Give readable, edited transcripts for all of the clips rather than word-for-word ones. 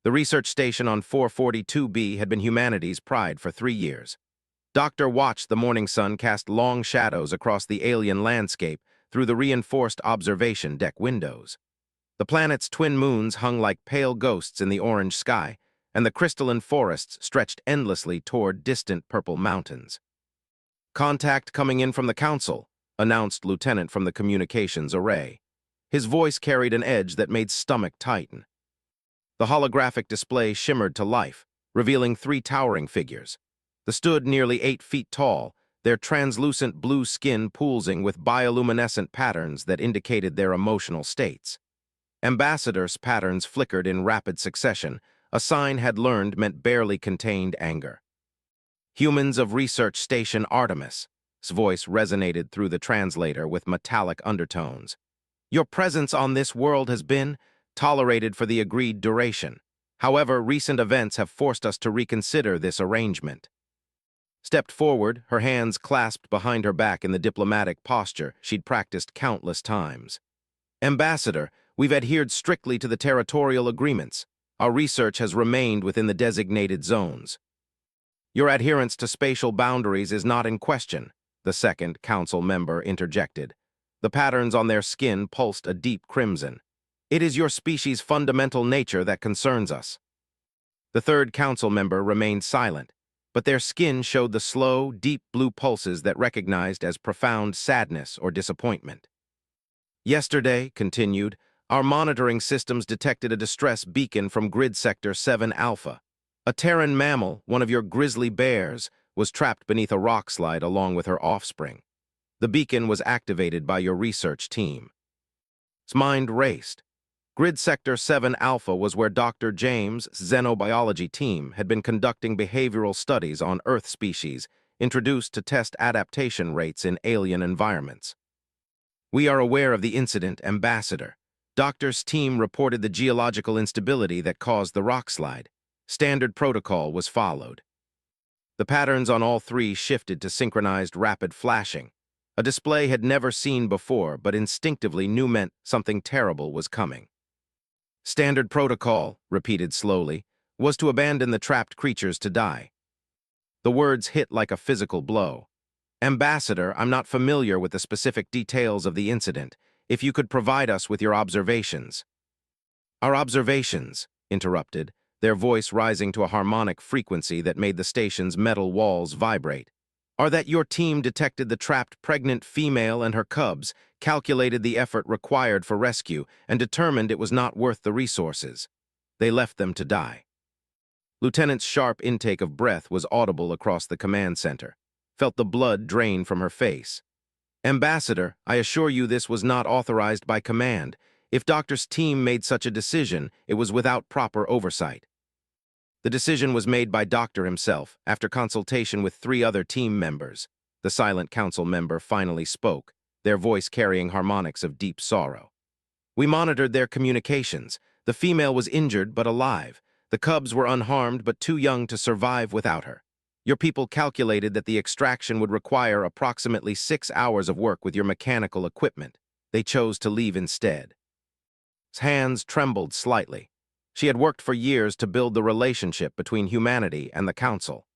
The research station on 442B had been humanity's pride for 3 years. Doctor watched the morning sun cast long shadows across the alien landscape through the reinforced observation deck windows. The planet's twin moons hung like pale ghosts in the orange sky, and the crystalline forests stretched endlessly toward distant purple mountains. "Contact coming in from the Council," announced Lieutenant from the communications array. His voice carried an edge that made stomach tighten. The holographic display shimmered to life, revealing 3 towering figures. They stood nearly 8 feet tall, their translucent blue skin pulsing with bioluminescent patterns that indicated their emotional states. Ambassadors' patterns flickered in rapid succession, a sign had learned meant barely contained anger. "Humans of Research Station Artemis," his voice resonated through the translator with metallic undertones. "Your presence on this world has been tolerated for the agreed duration. However, recent events have forced us to reconsider this arrangement." Stepped forward, her hands clasped behind her back in the diplomatic posture she'd practiced countless times. "Ambassador, we've adhered strictly to the territorial agreements. Our research has remained within the designated zones." "Your adherence to spatial boundaries is not in question," the second council member interjected. The patterns on their skin pulsed a deep crimson. "It is your species' fundamental nature that concerns us." The third council member remained silent, but their skin showed the slow, deep blue pulses that recognized as profound sadness or disappointment. "Yesterday," continued, "our monitoring systems detected a distress beacon from Grid Sector 7 Alpha. A Terran mammal, one of your grizzly bears, was trapped beneath a rock slide along with her offspring. The beacon was activated by your research team." His mind raced. Grid Sector 7 Alpha was where Dr. James' xenobiology team had been conducting behavioral studies on Earth species introduced to test adaptation rates in alien environments. "We are aware of the incident, Ambassador. Doctor's team reported the geological instability that caused the rock slide. Standard protocol was followed." The patterns on all 3 shifted to synchronized rapid flashing. A display had never seen before, but instinctively knew meant something terrible was coming. "Standard protocol," repeated slowly, "was to abandon the trapped creatures to die." The words hit like a physical blow. "Ambassador, I'm not familiar with the specific details of the incident. If you could provide us with your observations." "Our observations," interrupted, their voice rising to a harmonic frequency that made the station's metal walls vibrate, "are that your team detected the trapped pregnant female and her cubs, calculated the effort required for rescue, and determined it was not worth the resources. They left them to die." Lieutenant's sharp intake of breath was audible across the command center. Felt the blood drain from her face. "Ambassador, I assure you this was not authorized by command. If Doctor's team made such a decision, it was without proper oversight." "The decision was made by Doctor himself, after consultation with 3 other team members." The silent council member finally spoke, their voice carrying harmonics of deep sorrow. "We monitored their communications. The female was injured but alive. The cubs were unharmed but too young to survive without her. Your people calculated that the extraction would require approximately 6 hours of work with your mechanical equipment. They chose to leave instead." His hands trembled slightly. She had worked for years to build the relationship between humanity and the Council.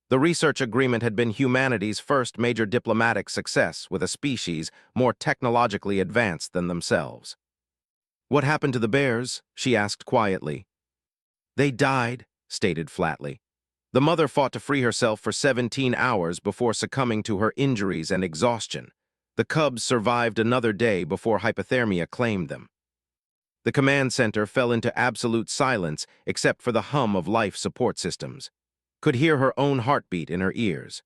The research agreement had been humanity's first major diplomatic success with a species more technologically advanced than themselves. "What happened to the bears?" she asked quietly. "They died," stated flatly. "The mother fought to free herself for 17 hours before succumbing to her injuries and exhaustion. The cubs survived another day before hypothermia claimed them." The command center fell into absolute silence except for the hum of life support systems. Could hear her own heartbeat in her ears.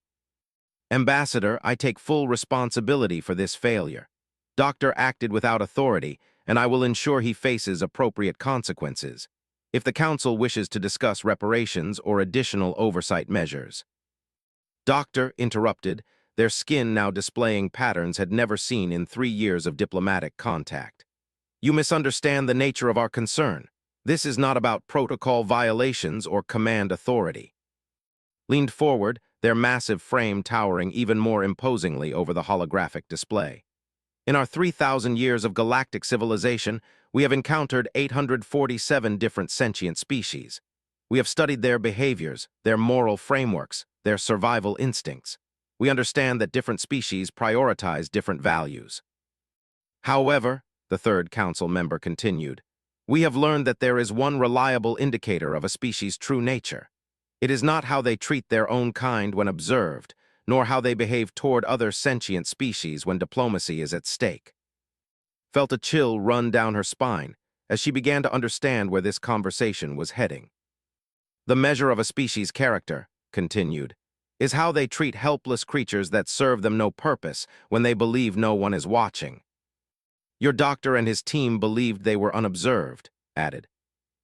"Ambassador, I take full responsibility for this failure. Doctor acted without authority, and I will ensure he faces appropriate consequences. If the Council wishes to discuss reparations or additional oversight measures." Doctor interrupted, their skin now displaying patterns had never seen in 3 years of diplomatic contact. "You misunderstand the nature of our concern. This is not about protocol violations or command authority." Leaned forward, their massive frame towering even more imposingly over the holographic display. In our 3,000 years of galactic civilization, we have encountered 847 different sentient species. We have studied their behaviors, their moral frameworks, their survival instincts. We understand that different species prioritize different values. However, the third council member continued, we have learned that there is one reliable indicator of a species' true nature. It is not how they treat their own kind when observed, nor how they behave toward other sentient species when diplomacy is at stake. Felt a chill run down her spine as she began to understand where this conversation was heading. The measure of a species' character, continued, is how they treat helpless creatures that serve them no purpose when they believe no one is watching. Your doctor and his team believed they were unobserved, added.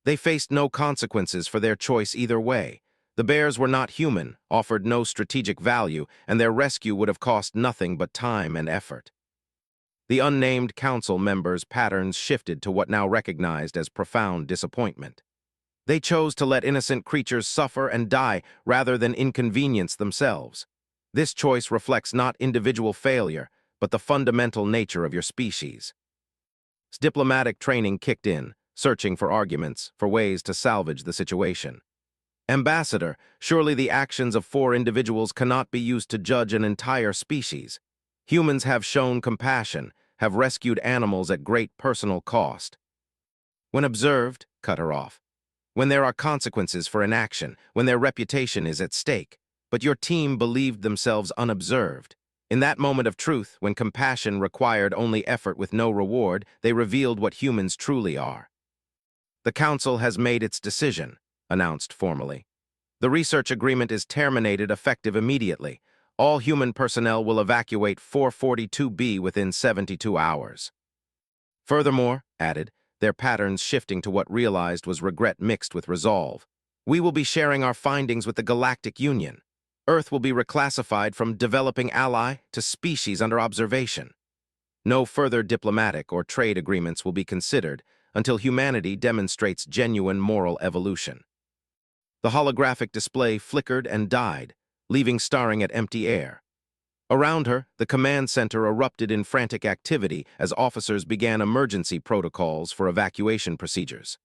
They faced no consequences for their choice either way. The bears were not human, offered no strategic value, and their rescue would have cost nothing but time and effort. The unnamed council members' patterns shifted to what now recognized as profound disappointment. They chose to let innocent creatures suffer and die rather than inconvenience themselves. This choice reflects not individual failure, but the fundamental nature of your species. Diplomatic training kicked in, searching for arguments, for ways to salvage the situation. Ambassador, surely the actions of 4 individuals cannot be used to judge an entire species. Humans have shown compassion, have rescued animals at great personal cost. When observed, cut her off. When there are consequences for inaction, when their reputation is at stake. But your team believed themselves unobserved. In that moment of truth, when compassion required only effort with no reward, they revealed what humans truly are. The Council has made its decision, announced formally. The research agreement is terminated effective immediately. All human personnel will evacuate 442B within 72 hours. Furthermore, added, their patterns shifting to what realized was regret mixed with resolve. We will be sharing our findings with the Galactic Union. Earth will be reclassified from developing ally to species under observation. No further diplomatic or trade agreements will be considered until humanity demonstrates genuine moral evolution. The holographic display flickered and died, leaving staring at empty air. Around her, the command center erupted in frantic activity as officers began emergency protocols for evacuation procedures.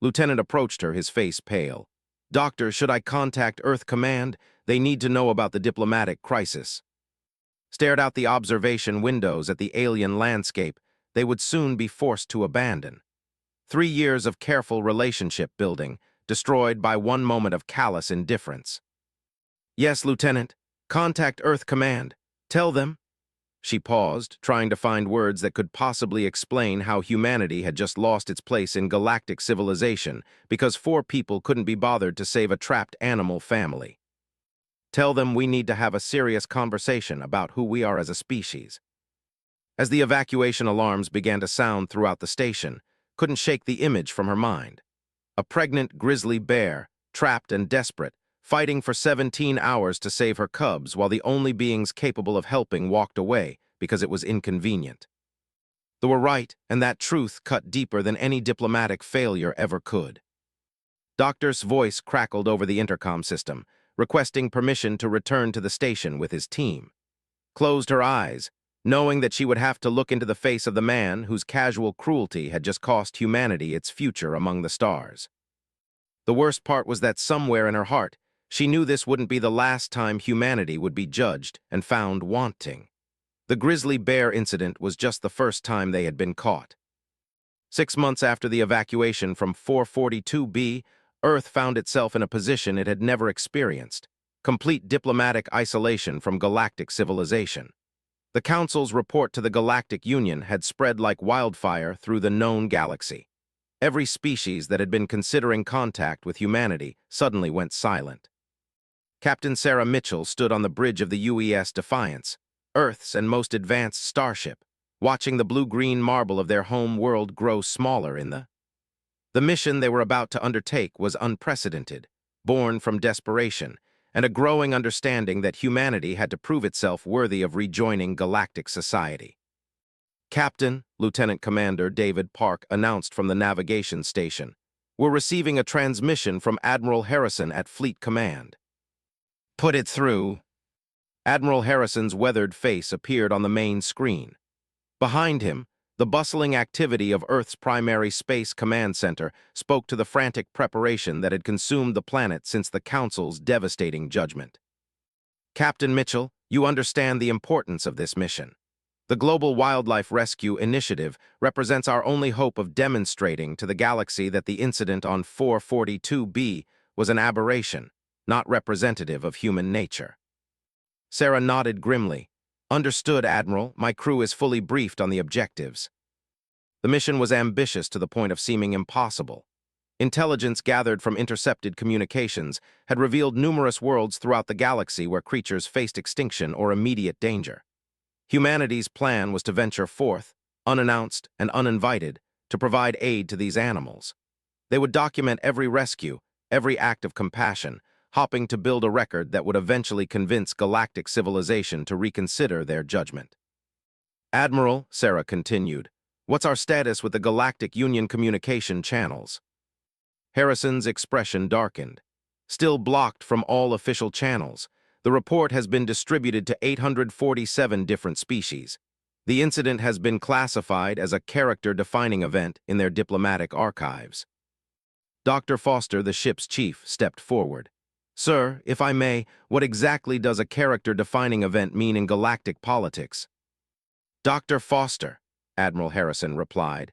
Lieutenant approached her, his face pale. Doctor, should I contact Earth Command? They need to know about the diplomatic crisis. Stared out the observation windows at the alien landscape they would soon be forced to abandon. 3 years of careful relationship building, destroyed by one moment of callous indifference. Yes, Lieutenant. Contact Earth Command. Tell them. She paused, trying to find words that could possibly explain how humanity had just lost its place in galactic civilization because 4 people couldn't be bothered to save a trapped animal family. Tell them we need to have a serious conversation about who we are as a species. As the evacuation alarms began to sound throughout the station, couldn't shake the image from her mind. A pregnant grizzly bear, trapped and desperate, fighting for 17 hours to save her cubs while the only beings capable of helping walked away because it was inconvenient. They were right, and that truth cut deeper than any diplomatic failure ever could. Doctor's voice crackled over the intercom system, requesting permission to return to the station with his team. Closed her eyes, knowing that she would have to look into the face of the man whose casual cruelty had just cost humanity its future among the stars. The worst part was that somewhere in her heart, she knew this wouldn't be the last time humanity would be judged and found wanting. The grizzly bear incident was just the first time they had been caught. 6 months after the evacuation from 442B, Earth found itself in a position it had never experienced, complete diplomatic isolation from galactic civilization. The Council's report to the Galactic Union had spread like wildfire through the known galaxy. Every species that had been considering contact with humanity suddenly went silent. Captain Sarah Mitchell stood on the bridge of the UES Defiance, Earth's and most advanced starship, watching the blue-green marble of their home world grow smaller in the mission they were about to undertake was unprecedented, born from desperation, and a growing understanding that humanity had to prove itself worthy of rejoining galactic society. Captain, Lieutenant Commander David Park announced from the navigation station, "We're receiving a transmission from Admiral Harrison at Fleet Command." "Put it through." Admiral Harrison's weathered face appeared on the main screen. Behind him, the bustling activity of Earth's primary space command center spoke to the frantic preparation that had consumed the planet since the Council's devastating judgment. Captain Mitchell, you understand the importance of this mission. The Global Wildlife Rescue Initiative represents our only hope of demonstrating to the galaxy that the incident on 442b was an aberration, not representative of human nature. Sarah nodded grimly. Understood, Admiral. My crew is fully briefed on the objectives. The mission was ambitious to the point of seeming impossible. Intelligence gathered from intercepted communications had revealed numerous worlds throughout the galaxy where creatures faced extinction or immediate danger. Humanity's plan was to venture forth, unannounced and uninvited, to provide aid to these animals. They would document every rescue, every act of compassion, hoping to build a record that would eventually convince galactic civilization to reconsider their judgment. Admiral, Sarah continued, what's our status with the Galactic Union communication channels? Harrison's expression darkened. Still blocked from all official channels, the report has been distributed to 847 different species. The incident has been classified as a character-defining event in their diplomatic archives. Dr. Foster, the ship's chief, stepped forward. Sir, if I may, what exactly does a character-defining event mean in galactic politics? Dr. Foster, Admiral Harrison replied.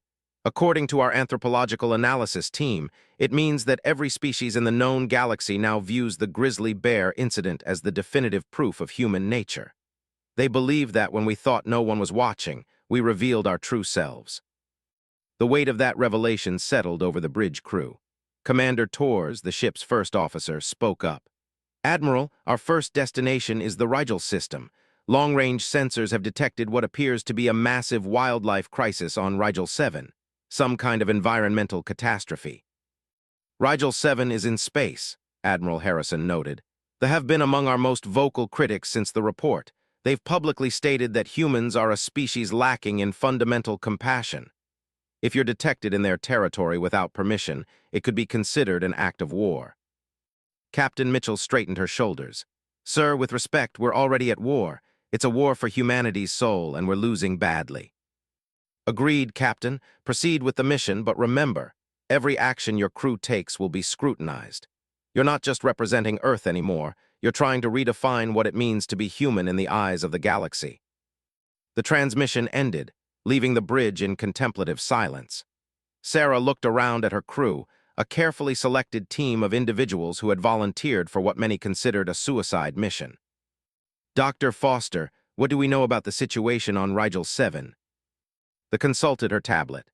According to our anthropological analysis team, it means that every species in the known galaxy now views the grizzly bear incident as the definitive proof of human nature. They believe that when we thought no one was watching, we revealed our true selves. The weight of that revelation settled over the bridge crew. Commander Torres, the ship's first officer, spoke up. Admiral, our first destination is the Rigel system. Long-range sensors have detected what appears to be a massive wildlife crisis on Rigel 7, some kind of environmental catastrophe. Rigel 7 is in space, Admiral Harrison noted. They have been among our most vocal critics since the report. They've publicly stated that humans are a species lacking in fundamental compassion. If you're detected in their territory without permission, it could be considered an act of war. Captain Mitchell straightened her shoulders. Sir, with respect, we're already at war. It's a war for humanity's soul, and we're losing badly. Agreed, Captain. Proceed with the mission, but remember, every action your crew takes will be scrutinized. You're not just representing Earth anymore. You're trying to redefine what it means to be human in the eyes of the galaxy. The transmission ended, leaving the bridge in contemplative silence. Sarah looked around at her crew, a carefully selected team of individuals who had volunteered for what many considered a suicide mission. Dr. Foster, what do we know about the situation on Rigel 7? The consulted her tablet.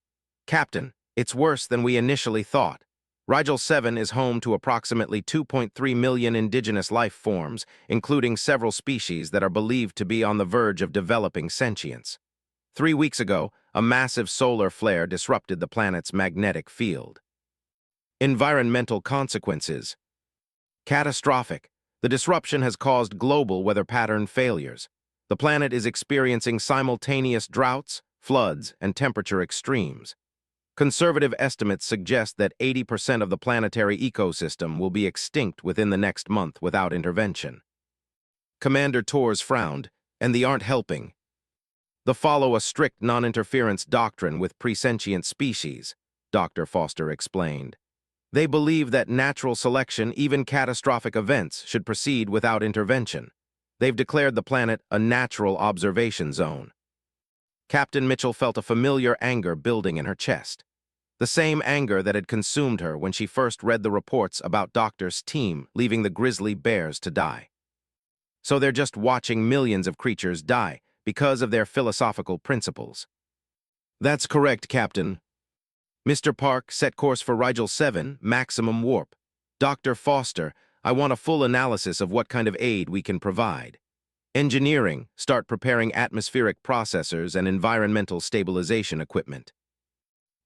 Captain, it's worse than we initially thought. Rigel 7 is home to approximately 2.3 million indigenous life forms, including several species that are believed to be on the verge of developing sentience. 3 weeks ago, a massive solar flare disrupted the planet's magnetic field. Environmental consequences. Catastrophic. The disruption has caused global weather pattern failures. The planet is experiencing simultaneous droughts, floods, and temperature extremes. Conservative estimates suggest that 80% of the planetary ecosystem will be extinct within the next month without intervention. Commander Torres frowned, and they aren't helping. They follow a strict non-interference doctrine with presentient species, Dr. Foster explained. They believe that natural selection, even catastrophic events, should proceed without intervention. They've declared the planet a natural observation zone. Captain Mitchell felt a familiar anger building in her chest. The same anger that had consumed her when she first read the reports about Doctor's team leaving the grizzly bears to die. So they're just watching millions of creatures die because of their philosophical principles. That's correct, Captain. Mr. Park, set course for Rigel 7, maximum warp. Dr. Foster, I want a full analysis of what kind of aid we can provide. Engineering, start preparing atmospheric processors and environmental stabilization equipment.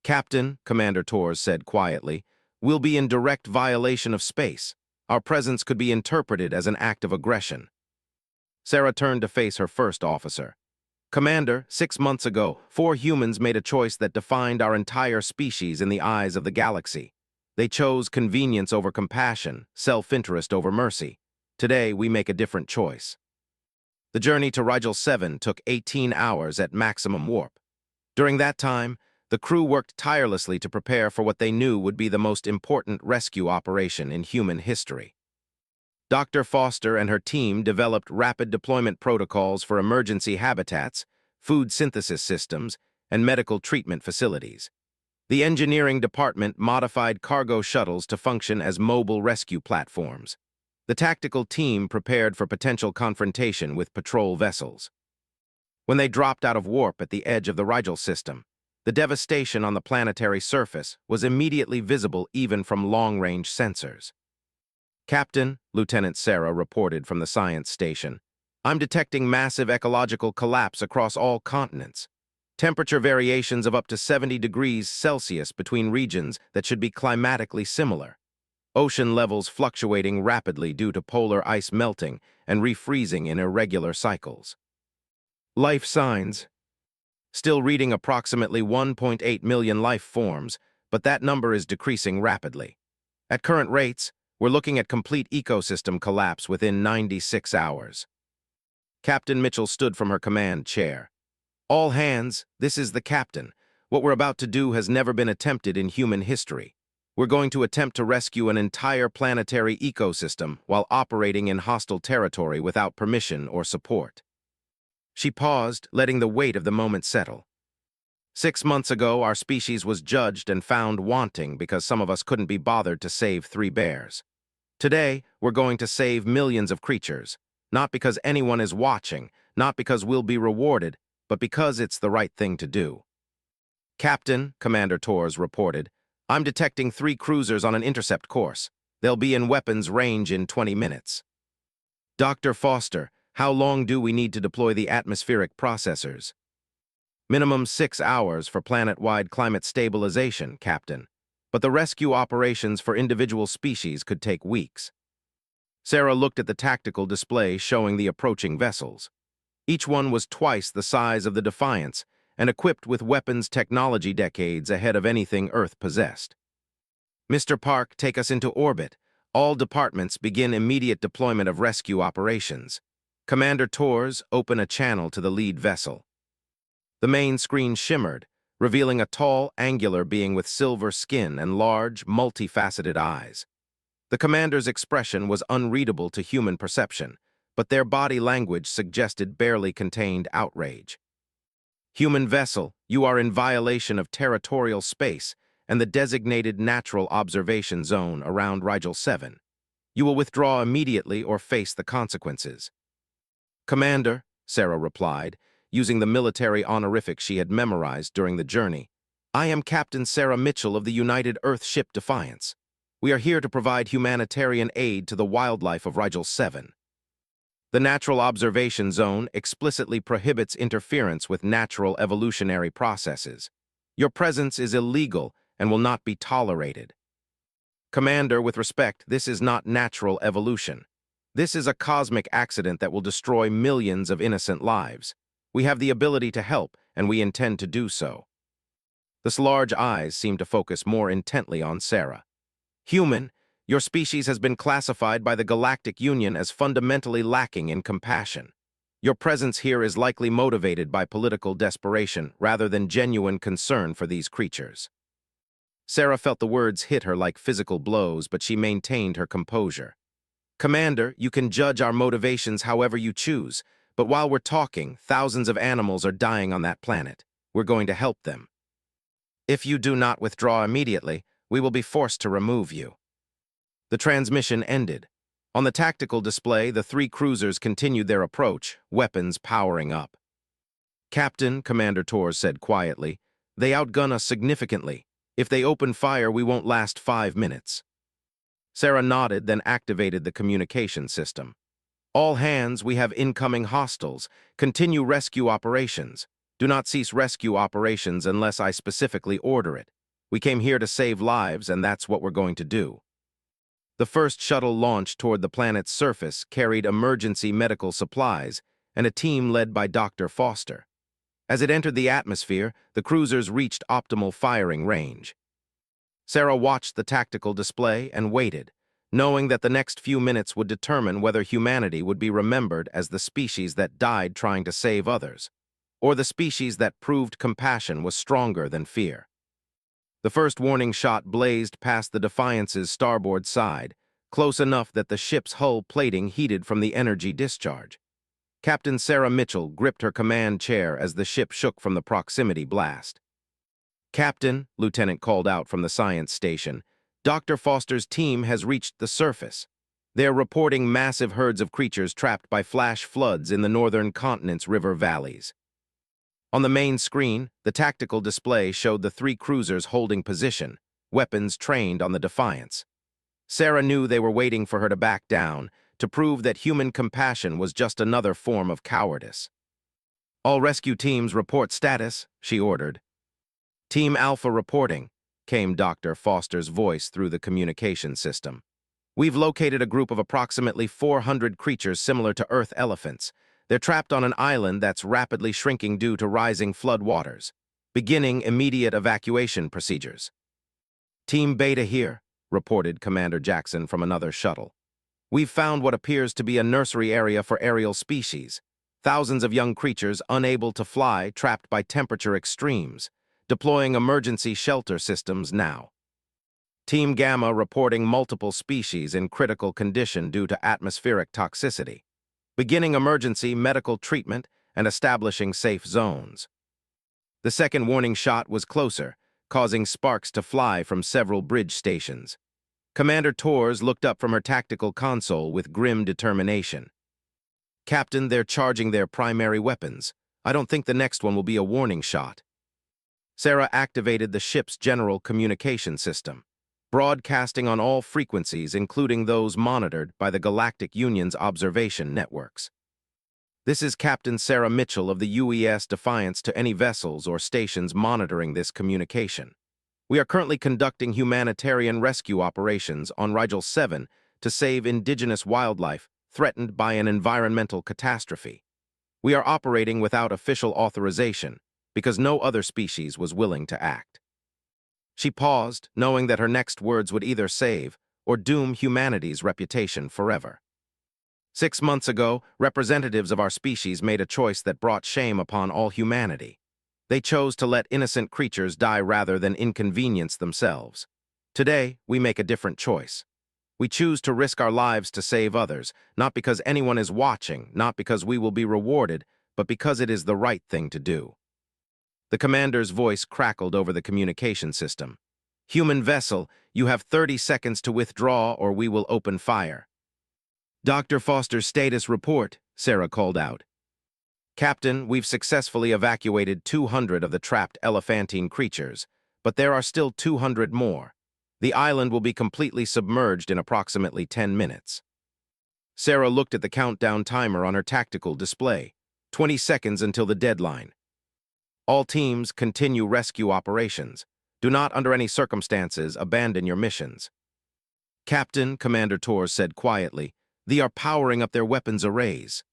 Captain, Commander Torres said quietly, we'll be in direct violation of space. Our presence could be interpreted as an act of aggression. Sarah turned to face her first officer. Commander, 6 months ago, 4 humans made a choice that defined our entire species in the eyes of the galaxy. They chose convenience over compassion, self-interest over mercy. Today, we make a different choice. The journey to Rigel 7 took 18 hours at maximum warp. During that time, the crew worked tirelessly to prepare for what they knew would be the most important rescue operation in human history. Dr. Foster and her team developed rapid deployment protocols for emergency habitats, food synthesis systems, and medical treatment facilities. The engineering department modified cargo shuttles to function as mobile rescue platforms. The tactical team prepared for potential confrontation with patrol vessels. When they dropped out of warp at the edge of the Rigel system, the devastation on the planetary surface was immediately visible even from long-range sensors. "Captain," Lieutenant Sarah reported from the science station, "I'm detecting massive ecological collapse across all continents. Temperature variations of up to 70 degrees Celsius between regions that should be climatically similar. Ocean levels fluctuating rapidly due to polar ice melting and refreezing in irregular cycles. Life signs. Still reading approximately 1.8 million life forms, but that number is decreasing rapidly. At current rates, we're looking at complete ecosystem collapse within 96 hours. Captain Mitchell stood from her command chair. "All hands, this is the captain. What we're about to do has never been attempted in human history. We're going to attempt to rescue an entire planetary ecosystem while operating in hostile territory without permission or support." She paused, letting the weight of the moment settle. 6 months ago, our species was judged and found wanting because some of us couldn't be bothered to save 3 bears. Today, we're going to save millions of creatures, not because anyone is watching, not because we'll be rewarded, but because it's the right thing to do. "Captain," Commander Torres reported, "I'm detecting 3 cruisers on an intercept course. They'll be in weapons range in 20 minutes. "Dr. Foster, how long do we need to deploy the atmospheric processors?" "Minimum 6 hours for planet-wide climate stabilization, Captain. But the rescue operations for individual species could take weeks." Sarah looked at the tactical display showing the approaching vessels. Each one was twice the size of the Defiance and equipped with weapons technology decades ahead of anything Earth possessed. "Mr. Park, take us into orbit. All departments begin immediate deployment of rescue operations. Commander Torres, open a channel to the lead vessel." The main screen shimmered, revealing a tall, angular being with silver skin and large, multifaceted eyes. The commander's expression was unreadable to human perception, but their body language suggested barely contained outrage. "Human vessel, you are in violation of territorial space and the designated natural observation zone around Rigel 7. You will withdraw immediately or face the consequences." "Commander," Sarah replied, using the military honorific she had memorized during the journey, "I am Captain Sarah Mitchell of the United Earth ship Defiance. We are here to provide humanitarian aid to the wildlife of Rigel 7. The natural observation zone explicitly prohibits interference with natural evolutionary processes. Your presence is illegal and will not be tolerated. Commander, with respect, this is not natural evolution. This is a cosmic accident that will destroy millions of innocent lives. We have the ability to help, and we intend to do so." The large eyes seemed to focus more intently on Sarah. "Human, your species has been classified by the Galactic Union as fundamentally lacking in compassion. Your presence here is likely motivated by political desperation rather than genuine concern for these creatures." Sarah felt the words hit her like physical blows, but she maintained her composure. "Commander, you can judge our motivations however you choose, but while we're talking, thousands of animals are dying on that planet. We're going to help them. If you do not withdraw immediately, we will be forced to remove you." The transmission ended. On the tactical display, the 3 cruisers continued their approach, weapons powering up. "Captain," Commander Torres said quietly, "they outgun us significantly. If they open fire, we won't last 5 minutes." Sarah nodded, then activated the communication system. "All hands, we have incoming hostiles. Continue rescue operations. Do not cease rescue operations unless I specifically order it. We came here to save lives, and that's what we're going to do." The first shuttle launch toward the planet's surface carried emergency medical supplies and a team led by Dr. Foster. As it entered the atmosphere, the cruisers reached optimal firing range. Sarah watched the tactical display and waited, knowing that the next few minutes would determine whether humanity would be remembered as the species that died trying to save others, or the species that proved compassion was stronger than fear. The first warning shot blazed past the Defiance's starboard side, close enough that the ship's hull plating heated from the energy discharge. Captain Sarah Mitchell gripped her command chair as the ship shook from the proximity blast. "Captain," Lieutenant called out from the science station, "Dr. Foster's team has reached the surface. They're reporting massive herds of creatures trapped by flash floods in the northern continent's river valleys." On the main screen, the tactical display showed the three cruisers holding position, weapons trained on the Defiance. Sarah knew they were waiting for her to back down, to prove that human compassion was just another form of cowardice. "All rescue teams report status," she ordered. "Team Alpha reporting," came Dr. Foster's voice through the communication system. "We've located a group of approximately 400 creatures similar to Earth elephants. They're trapped on an island that's rapidly shrinking due to rising flood waters. Beginning immediate evacuation procedures." "Team Beta here," reported Commander Jackson from another shuttle. "We've found what appears to be a nursery area for aerial species. Thousands of young creatures unable to fly, trapped by temperature extremes. Deploying emergency shelter systems now." Team Gamma reporting multiple species in critical condition due to atmospheric toxicity. Beginning emergency medical treatment and establishing safe zones. The second warning shot was closer, causing sparks to fly from several bridge stations. Commander Torres looked up from her tactical console with grim determination. "Captain, they're charging their primary weapons. I don't think the next one will be a warning shot." Sarah activated the ship's general communication system, broadcasting on all frequencies, including those monitored by the Galactic Union's observation networks. "This is Captain Sarah Mitchell of the UES Defiance to any vessels or stations monitoring this communication. We are currently conducting humanitarian rescue operations on Rigel 7 to save indigenous wildlife threatened by an environmental catastrophe. We are operating without official authorization because no other species was willing to act." She paused, knowing that her next words would either save or doom humanity's reputation forever. 6 months ago, representatives of our species made a choice that brought shame upon all humanity. They chose to let innocent creatures die rather than inconvenience themselves. Today, we make a different choice. We choose to risk our lives to save others, not because anyone is watching, not because we will be rewarded, but because it is the right thing to do. The commander's voice crackled over the communication system. "Human vessel, you have 30 seconds to withdraw or we will open fire." "Dr. Foster's status report," Sarah called out. "Captain, we've successfully evacuated 200 of the trapped elephantine creatures, but there are still 200 more. The island will be completely submerged in approximately 10 minutes. Sarah looked at the countdown timer on her tactical display. 20 seconds until the deadline. "All teams continue rescue operations. Do not, under any circumstances, abandon your missions." "Captain," Commander Torres said quietly, "they are powering up their weapons arrays."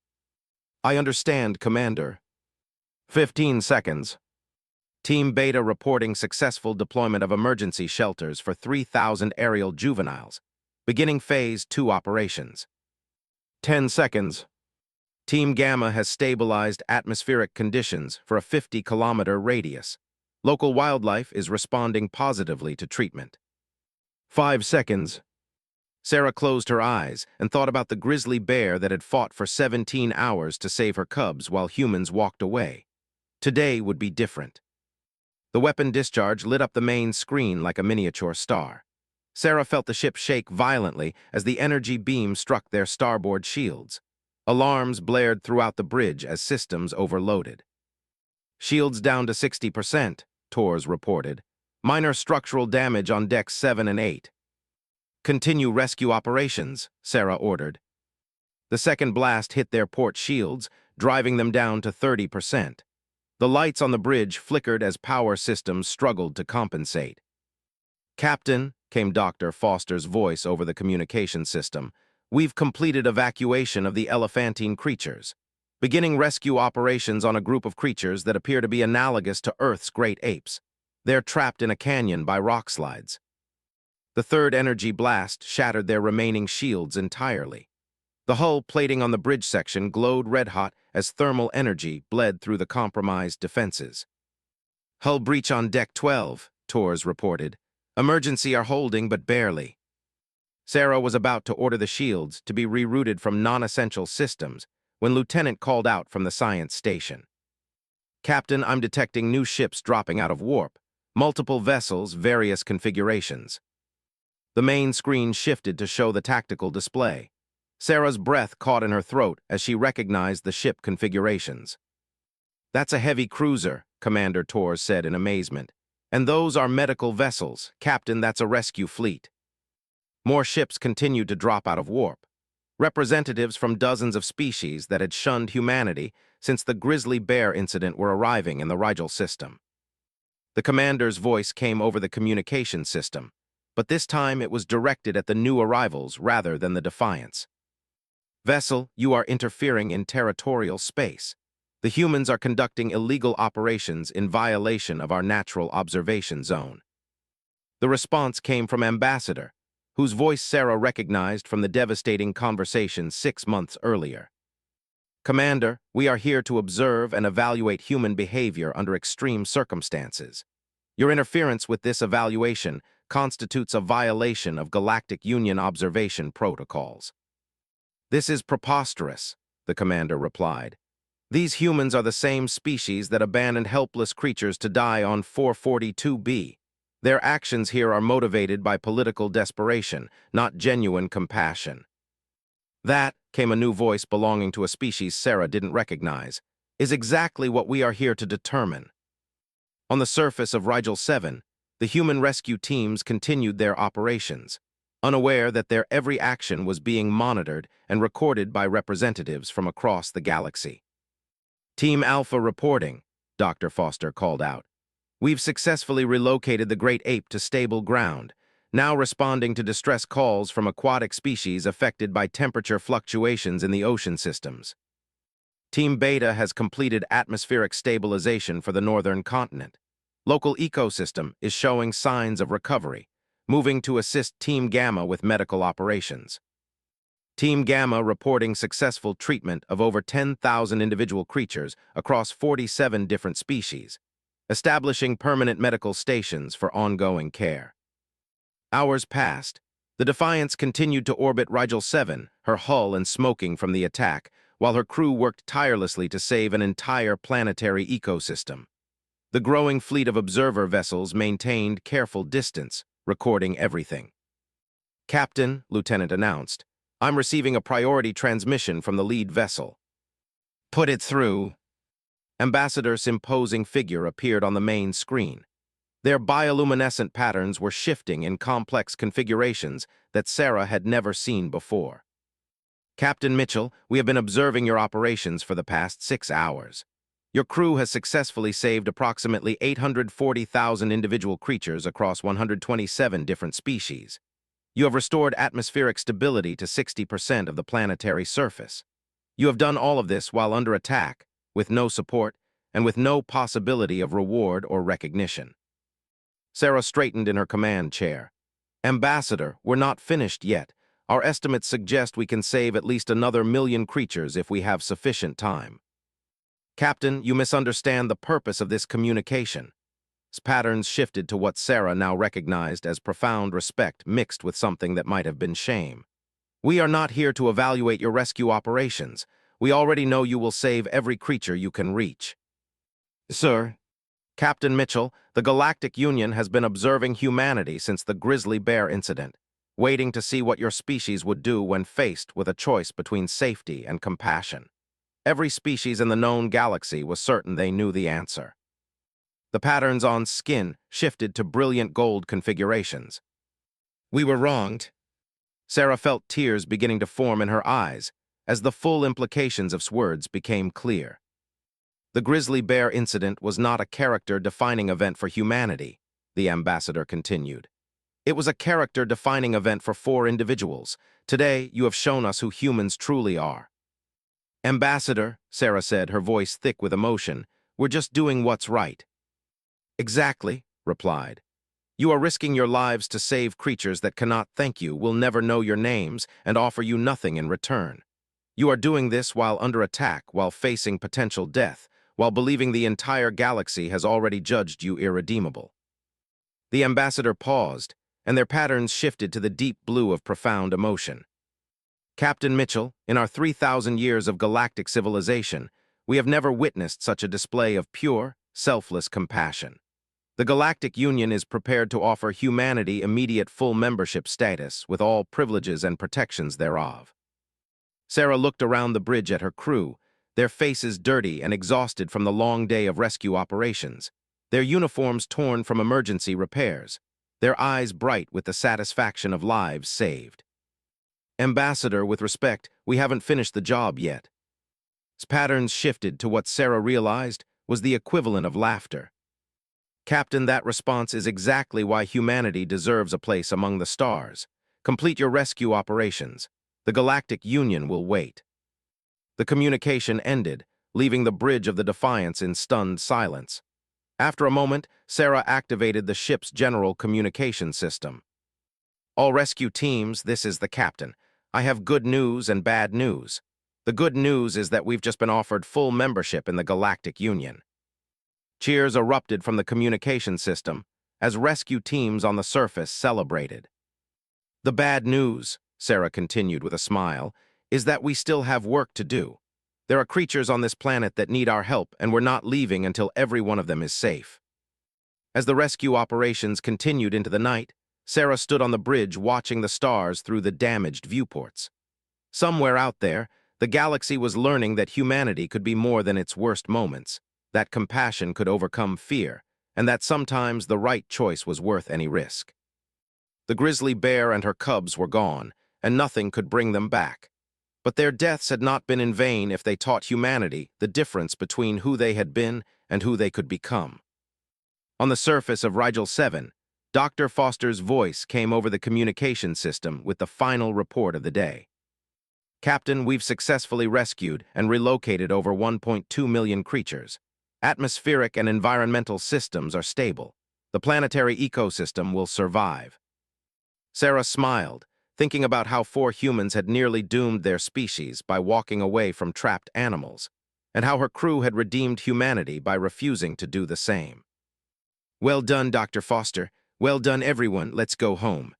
"I understand, Commander." 15 seconds. Team Beta reporting successful deployment of emergency shelters for 3,000 aerial juveniles. Beginning Phase 2 operations. 10 seconds. Team Gamma has stabilized atmospheric conditions for a 50-kilometer radius. Local wildlife is responding positively to treatment. 5 seconds. Sarah closed her eyes and thought about the grizzly bear that had fought for 17 hours to save her cubs while humans walked away. Today would be different. The weapon discharge lit up the main screen like a miniature star. Sarah felt the ship shake violently as the energy beam struck their starboard shields. Alarms blared throughout the bridge as systems overloaded. "Shields down to 60%, Torres reported. "Minor structural damage on decks 7 and 8. "Continue rescue operations," Sarah ordered. The second blast hit their port shields, driving them down to 30%. The lights on the bridge flickered as power systems struggled to compensate. "Captain," came Dr. Foster's voice over the communication system, "we've completed evacuation of the elephantine creatures. Beginning rescue operations on a group of creatures that appear to be analogous to Earth's great apes. They're trapped in a canyon by rock slides." The third energy blast shattered their remaining shields entirely. The hull plating on the bridge section glowed red-hot as thermal energy bled through the compromised defenses. "Hull breach on deck 12, Tors reported. Emergency are holding, but barely." Sarah was about to order the shields to be rerouted from non-essential systems when Lieutenant called out from the science station. "Captain, I'm detecting new ships dropping out of warp. Multiple vessels, various configurations." The main screen shifted to show the tactical display. Sarah's breath caught in her throat as she recognized the ship configurations. "That's a heavy cruiser," Commander Tors said in amazement. "And those are medical vessels. Captain, that's a rescue fleet." More ships continued to drop out of warp. Representatives from dozens of species that had shunned humanity since the Grizzly bear incident were arriving in the Rigel system. The commander's voice came over the communication system, but this time it was directed at the new arrivals rather than the Defiance. "Vessel, you are interfering in territorial space. The humans are conducting illegal operations in violation of our natural observation zone." The response came from Ambassador, whose voice Sarah recognized from the devastating conversation 6 months earlier. "Commander, we are here to observe and evaluate human behavior under extreme circumstances. Your interference with this evaluation constitutes a violation of Galactic Union observation protocols." "This is preposterous," the commander replied. "These humans are the same species that abandoned helpless creatures to die on 442B. Their actions here are motivated by political desperation, not genuine compassion." "That," came a new voice belonging to a species Sarah didn't recognize, "is exactly what we are here to determine." On the surface of Rigel 7, the human rescue teams continued their operations, unaware that their every action was being monitored and recorded by representatives from across the galaxy. "Team Alpha reporting," Dr. Foster called out. "We've successfully relocated the Great Ape to stable ground, now responding to distress calls from aquatic species affected by temperature fluctuations in the ocean systems. Team Beta has completed atmospheric stabilization for the northern continent. Local ecosystem is showing signs of recovery, moving to assist Team Gamma with medical operations. Team Gamma reporting successful treatment of over 10,000 individual creatures across 47 different species, establishing permanent medical stations for ongoing care." Hours passed. The Defiance continued to orbit Rigel 7, her hull and smoking from the attack, while her crew worked tirelessly to save an entire planetary ecosystem. The growing fleet of observer vessels maintained careful distance, recording everything. "Captain," Lieutenant announced, "I'm receiving a priority transmission from the lead vessel." "Put it through." Ambassador's imposing figure appeared on the main screen. Their bioluminescent patterns were shifting in complex configurations that Sarah had never seen before. "Captain Mitchell, we have been observing your operations for the past 6 hours. Your crew has successfully saved approximately 840,000 individual creatures across 127 different species. You have restored atmospheric stability to 60% of the planetary surface. You have done all of this while under attack, with no support, and with no possibility of reward or recognition." Sarah straightened in her command chair. "Ambassador, we're not finished yet. Our estimates suggest we can save at least another 1,000,000 creatures if we have sufficient time." "Captain, you misunderstand the purpose of this communication." His patterns shifted to what Sarah now recognized as profound respect mixed with something that might have been shame. "We are not here to evaluate your rescue operations. We already know you will save every creature you can reach." "Sir." "Captain Mitchell, the Galactic Union has been observing humanity since the Grizzly bear incident, waiting to see what your species would do when faced with a choice between safety and compassion. Every species in the known galaxy was certain they knew the answer." The patterns on skin shifted to brilliant gold configurations. "We were wronged." Sarah felt tears beginning to form in her eyes as the full implications of his words became clear. The Grizzly bear incident was not a character-defining event for humanity, the ambassador continued. It was a character-defining event for 4 individuals. Today, you have shown us who humans truly are. "Ambassador," Sarah said, her voice thick with emotion, "we're just doing what's right." "Exactly," replied. You are risking your lives to save creatures that cannot thank you, will never know your names, and offer you nothing in return. You are doing this while under attack, while facing potential death, while believing the entire galaxy has already judged you irredeemable." The ambassador paused, and their patterns shifted to the deep blue of profound emotion. "Captain Mitchell, in our 3,000 years of galactic civilization, we have never witnessed such a display of pure, selfless compassion. The Galactic Union is prepared to offer humanity immediate full membership status with all privileges and protections thereof." Sarah looked around the bridge at her crew, their faces dirty and exhausted from the long day of rescue operations, their uniforms torn from emergency repairs, their eyes bright with the satisfaction of lives saved. "Ambassador, with respect, we haven't finished the job yet." Patterns shifted to what Sarah realized was the equivalent of laughter. "Captain, that response is exactly why humanity deserves a place among the stars. Complete your rescue operations. The Galactic Union will wait." The communication ended, leaving the bridge of the Defiance in stunned silence. After a moment, Sarah activated the ship's general communication system. "All rescue teams, this is the captain. I have good news and bad news. The good news is that we've just been offered full membership in the Galactic Union." Cheers erupted from the communication system as rescue teams on the surface celebrated. "The bad news," Sarah continued with a smile, "is that we still have work to do. There are creatures on this planet that need our help, and we're not leaving until every one of them is safe." As the rescue operations continued into the night, Sarah stood on the bridge watching the stars through the damaged viewports. Somewhere out there, the galaxy was learning that humanity could be more than its worst moments, that compassion could overcome fear, and that sometimes the right choice was worth any risk. The grizzly bear and her cubs were gone, and nothing could bring them back. But their deaths had not been in vain if they taught humanity the difference between who they had been and who they could become. On the surface of Rigel 7, Dr. Foster's voice came over the communication system with the final report of the day. "Captain, we've successfully rescued and relocated over 1.2 million creatures. Atmospheric and environmental systems are stable. The planetary ecosystem will survive." Sarah smiled, thinking about how 4 humans had nearly doomed their species by walking away from trapped animals, and how her crew had redeemed humanity by refusing to do the same. "Well done, Dr. Foster. Well done, everyone. Let's go home."